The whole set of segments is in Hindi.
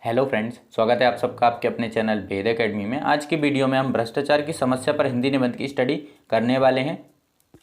हेलो फ्रेंड्स, स्वागत है आप सबका आपके अपने चैनल वेद एकेडमी में। आज की वीडियो में हम भ्रष्टाचार की समस्या पर हिंदी निबंध की स्टडी करने वाले हैं।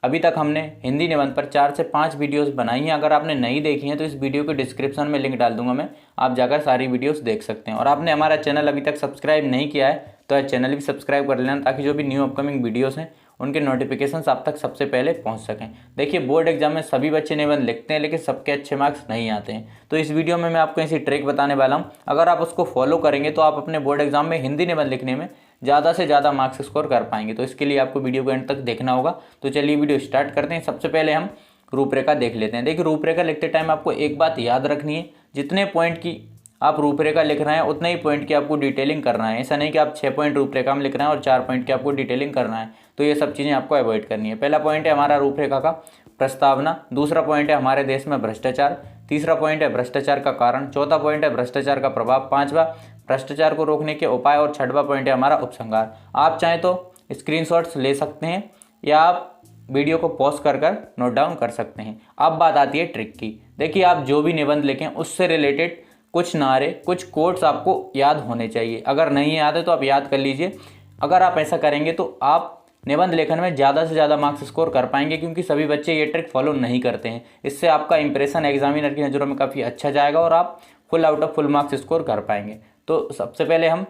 अभी तक हमने हिंदी निबंध पर 4 से 5 वीडियोस बनाई हैं। अगर आपने नहीं देखी हैं तो इस वीडियो के डिस्क्रिप्शन में लिंक डाल दूंगा मैं, आप जाकर सारी वीडियोस देख सकते हैं। और आपने हमारा चैनल अभी तक सब्सक्राइब नहीं किया है तो चैनल भी सब्सक्राइब कर लेना, ताकि जो भी न्यू अपकमिंग वीडियोज़ हैं उनके नोटिफिकेशंस आप तक सबसे पहले पहुंच सकें। देखिए, बोर्ड एग्जाम में सभी बच्चे निबंध लिखते हैं लेकिन सबके अच्छे मार्क्स नहीं आते हैं। तो इस वीडियो में मैं आपको ऐसी ट्रिक बताने वाला हूं, अगर आप उसको फॉलो करेंगे तो आप अपने बोर्ड एग्जाम में हिंदी निबंध लिखने में ज़्यादा से ज़्यादा मार्क्स स्कोर कर पाएंगे। तो इसके लिए आपको वीडियो को एंड तक देखना होगा। तो चलिए वीडियो स्टार्ट करते हैं। सबसे पहले हम रूपरेखा देख लेते हैं। देखिए, रूपरेखा लिखते टाइम आपको एक बात याद रखनी है, जितने पॉइंट की आप रूपरेखा लिख रहे हैं उतने ही पॉइंट की आपको डिटेलिंग करना है। ऐसा नहीं कि आप 6 पॉइंट रूपरेखा में लिख रहे हैं और 4 पॉइंट की आपको डिटेलिंग करना है। तो ये सब चीज़ें आपको अवॉइड करनी है। पहला पॉइंट है हमारा रूपरेखा का प्रस्तावना, दूसरा पॉइंट है हमारे देश में भ्रष्टाचार, तीसरा पॉइंट है भ्रष्टाचार का कारण, चौथा पॉइंट है भ्रष्टाचार का प्रभाव, पांचवा भ्रष्टाचार को रोकने के उपाय और छठवां पॉइंट है हमारा उपसंहार। आप चाहें तो स्क्रीनशॉट्स ले सकते हैं या आप वीडियो को पॉज कर नोट डाउन कर सकते हैं। अब बात आती है ट्रिक की। देखिए, आप जो भी निबंध लिखें उससे रिलेटेड कुछ नारे, कुछ कोट्स आपको याद होने चाहिए। अगर नहीं याद है तो आप याद कर लीजिए। अगर आप ऐसा करेंगे तो आप निबंध लेखन में ज़्यादा से ज़्यादा मार्क्स स्कोर कर पाएंगे, क्योंकि सभी बच्चे ये ट्रिक फॉलो नहीं करते हैं। इससे आपका इंप्रेशन एग्जामिनर की नज़रों में काफ़ी अच्छा जाएगा और आप full out of full marks score कर पाएंगे। तो सबसे पहले हम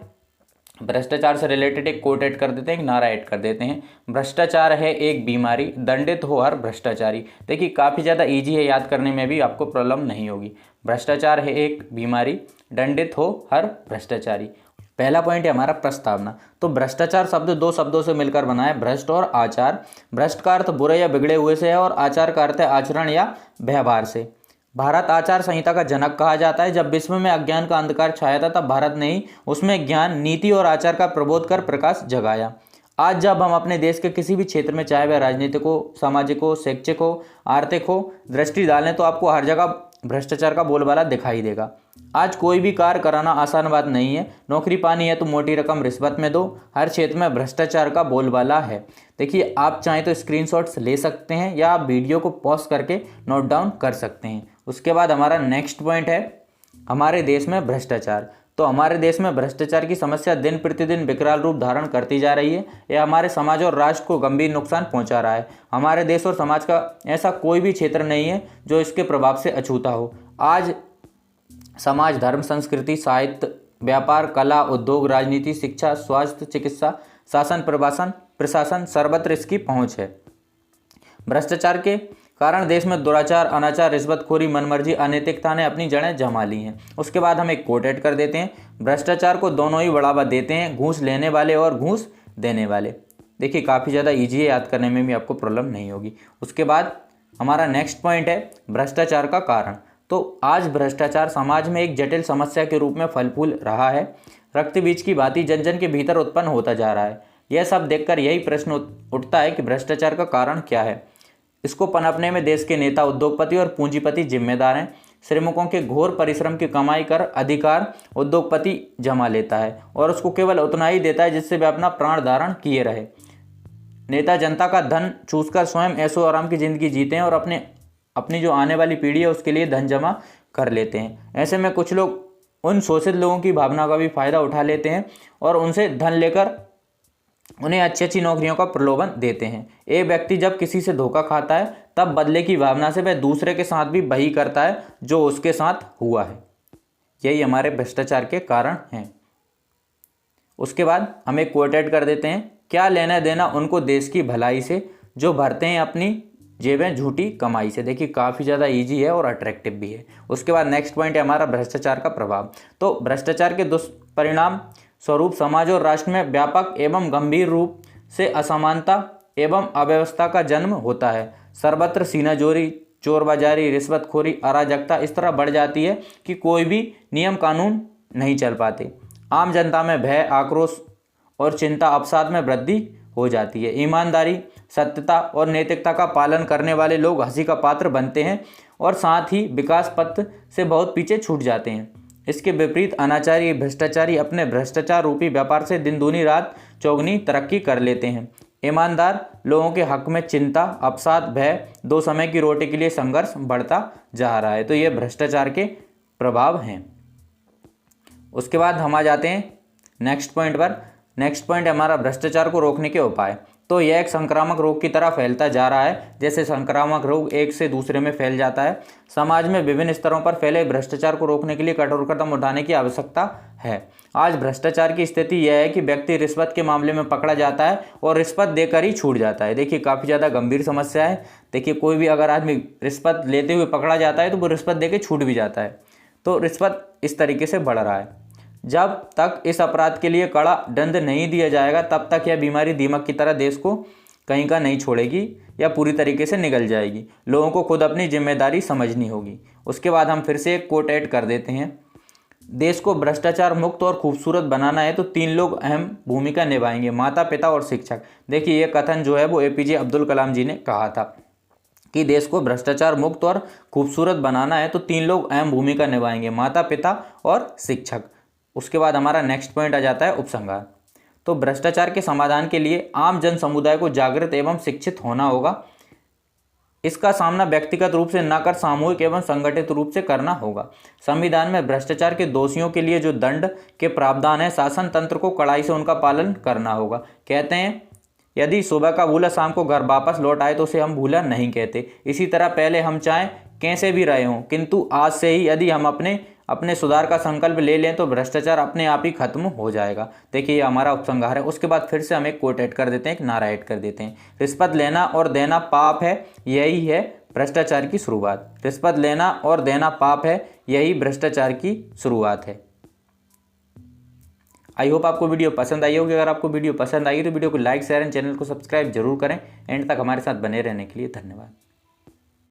भ्रष्टाचार से रिलेटेड एक कोट ऐड कर देते हैं, एक नारा ऐड कर देते हैं। भ्रष्टाचार है एक बीमारी, दंडित हो हर भ्रष्टाचारी। देखिए, काफ़ी ज़्यादा इजी है, याद करने में भी आपको प्रॉब्लम नहीं होगी। भ्रष्टाचार है एक बीमारी, दंडित हो हर भ्रष्टाचारी। पहला पॉइंट है हमारा प्रस्तावना। तो भ्रष्टाचार शब्द दो शब्दों से मिलकर बना है, भ्रष्ट और आचार। भ्रष्ट का अर्थ बुरे या बिगड़े हुए से है और आचार का अर्थ है आचरण या व्यवहार से। भारत आचार संहिता का जनक कहा जाता है। जब विश्व में अज्ञान का अंधकार छाया था तब भारत ने ही उसमें ज्ञान, नीति और आचार का प्रबोध कर प्रकाश जगाया। आज जब हम अपने देश के किसी भी क्षेत्र में, चाहे वह राजनीतिक हो, सामाजिक हो, शैक्षिक हो, आर्थिक हो, दृष्टि डालें तो आपको हर जगह भ्रष्टाचार का बोलबाला दिखाई देगा। आज कोई भी कार्य कराना आसान बात नहीं है। नौकरी पानी है तो मोटी रकम रिश्वत में दो। हर क्षेत्र में भ्रष्टाचार का बोलबाला है। देखिए, आप चाहें तो स्क्रीनशॉट्स ले सकते हैं या आप वीडियो को पॉज करके नोट डाउन कर सकते हैं। उसके बाद हमारा नेक्स्ट पॉइंट है हमारे देश में भ्रष्टाचार। तो हमारे देश में भ्रष्टाचार की समस्या दिन प्रतिदिन विकराल रूप धारण करती जा रही है। यह हमारे समाज और राष्ट्र को गंभीर नुकसान पहुंचा रहा है। हमारे देश और समाज का ऐसा कोई भी क्षेत्र नहीं है जो इसके प्रभाव से अछूता हो। आज समाज, धर्म, संस्कृति, साहित्य, व्यापार, कला, उद्योग, राजनीति, शिक्षा, स्वास्थ्य, चिकित्सा, शासन, प्रशासन सर्वत्र इसकी पहुंच है। भ्रष्टाचार के कारण देश में दुराचार, अनाचार, रिश्वतखोरी, मनमर्जी, अनैतिकता ने अपनी जड़ें जमा ली हैं। उसके बाद हम एक कोट ऐड कर देते हैं, भ्रष्टाचार को दोनों ही बढ़ावा देते हैं, घूस लेने वाले और घूस देने वाले। देखिए, काफ़ी ज़्यादा ईजी है, याद करने में भी आपको प्रॉब्लम नहीं होगी। उसके बाद हमारा नेक्स्ट पॉइंट है भ्रष्टाचार का कारण। तो आज भ्रष्टाचार समाज में एक जटिल समस्या के रूप में फल फूल रहा है। रक्त बीज की भांति जन जन के भीतर उत्पन्न होता जा रहा है। यह सब देखकर यही प्रश्न उठता है कि भ्रष्टाचार का कारण क्या है। इसको पनपने में देश के नेता, उद्योगपति और पूंजीपति जिम्मेदार हैं। श्रमिकों के घोर परिश्रम की कमाई कर अधिकार उद्योगपति जमा लेता है और उसको केवल उतना ही देता है जिससे वे अपना प्राण धारण किए रहे। नेता जनता का धन चूसकर स्वयं ऐशो आराम की जिंदगी जीते हैं और अपनी जो आने वाली पीढ़ी है उसके लिए धन जमा कर लेते हैं। ऐसे में कुछ लोग उन शोषित लोगों की भावना का भी फायदा उठा लेते हैं और उनसे धन लेकर उन्हें अच्छी अच्छी नौकरियों का प्रलोभन देते हैं। एक व्यक्ति जब किसी से धोखा खाता है तब बदले की भावना से वह दूसरे के साथ भी वही करता है जो उसके साथ हुआ है। यही हमारे भ्रष्टाचार के कारण हैं। उसके बाद हम एक कोट ऐड कर देते हैं, क्या लेना देना उनको देश की भलाई से जो भरते हैं अपनी जेबें झूठी कमाई से। देखिए, काफ़ी ज़्यादा इजी है और अट्रैक्टिव भी है। उसके बाद नेक्स्ट पॉइंट है हमारा भ्रष्टाचार का प्रभाव। तो भ्रष्टाचार के दुष्परिणाम स्वरूप समाज और राष्ट्र में व्यापक एवं गंभीर रूप से असमानता एवं अव्यवस्था का जन्म होता है। सर्वत्र सीनाजोरी, चोरबाजारी, रिश्वतखोरी, अराजकता इस तरह बढ़ जाती है कि कोई भी नियम कानून नहीं चल पाते। आम जनता में भय, आक्रोश और चिंता, अवसाद में वृद्धि हो जाती है। ईमानदारी, सत्यता और नैतिकता का पालन करने वाले लोग हंसी का पात्र बनते हैं और साथ ही विकास पथ से बहुत पीछे छूट जाते हैं। इसके विपरीत अनाचारी, भ्रष्टाचारी अपने भ्रष्टाचार रूपी व्यापार से दिन दूनी रात चौगनी तरक्की कर लेते हैं। ईमानदार लोगों के हक में चिंता, अवसाद, भय, दो समय की रोटी के लिए संघर्ष बढ़ता जा रहा है। तो ये भ्रष्टाचार के प्रभाव हैं। उसके बाद हम आ जाते हैं नेक्स्ट पॉइंट पर। नेक्स्ट पॉइंट हमारा भ्रष्टाचार को रोकने के उपाय। तो यह एक संक्रामक रोग की तरह फैलता जा रहा है। जैसे संक्रामक रोग एक से दूसरे में फैल जाता है। समाज में विभिन्न स्तरों पर फैले भ्रष्टाचार को रोकने के लिए कठोर कदम उठाने की आवश्यकता है। आज भ्रष्टाचार की स्थिति यह है कि व्यक्ति रिश्वत के मामले में पकड़ा जाता है और रिश्वत देकर ही छूट जाता है। देखिए काफ़ी ज़्यादा गंभीर समस्या है। देखिए कोई भी अगर आदमी रिश्वत लेते हुए पकड़ा जाता है तो वो रिश्वत देकर छूट भी जाता है। तो रिश्वत इस तरीके से बढ़ रहा है। जब तक इस अपराध के लिए कड़ा दंड नहीं दिया जाएगा तब तक यह बीमारी दीमक की तरह देश को कहीं का नहीं छोड़ेगी या पूरी तरीके से निगल जाएगी। लोगों को खुद अपनी जिम्मेदारी समझनी होगी। उसके बाद हम फिर से एक कोट ऐड कर देते हैं। देश को भ्रष्टाचार मुक्त और खूबसूरत बनाना है तो 3 लोग अहम भूमिका निभाएंगे, माता पिता और शिक्षक। देखिए ये कथन जो है वो APJ अब्दुल कलाम जी ने कहा था कि देश को भ्रष्टाचार मुक्त और खूबसूरत बनाना है तो 3 लोग अहम भूमिका निभाएंगे, माता पिता और शिक्षक। उसके बाद हमारा नेक्स्ट पॉइंट आ जाता है उपसंहार। तो भ्रष्टाचार के समाधान के लिए आम जन समुदाय को जागृत एवं शिक्षित होना होगा। इसका सामना व्यक्तिगत रूप से न कर सामूहिक एवं संगठित रूप से करना होगा। संविधान में भ्रष्टाचार के दोषियों के लिए जो दंड के प्रावधान है, शासन तंत्र को कड़ाई से उनका पालन करना होगा। कहते हैं यदि सुबह का भूला शाम को घर वापस लौट आए तो उसे हम भूला नहीं कहते। इसी तरह पहले हम चाहे कैसे भी रहे हों, किंतु आज से ही यदि हम अपने सुधार का संकल्प ले लें तो भ्रष्टाचार अपने आप ही खत्म हो जाएगा। देखिए ये हमारा उपसंहार है। उसके बाद फिर से हम एक कोट ऐड कर देते हैं, एक नारा ऐड कर देते हैं। रिश्वत लेना और देना पाप है, यही है भ्रष्टाचार की शुरुआत। रिश्वत लेना और देना पाप है, यही भ्रष्टाचार की शुरुआत है। आई होप आपको वीडियो पसंद आई होगी। अगर आपको वीडियो पसंद आई तो वीडियो को लाइक शेयर एंड चैनल को सब्सक्राइब जरूर करें। एंड तक हमारे साथ बने रहने के लिए धन्यवाद।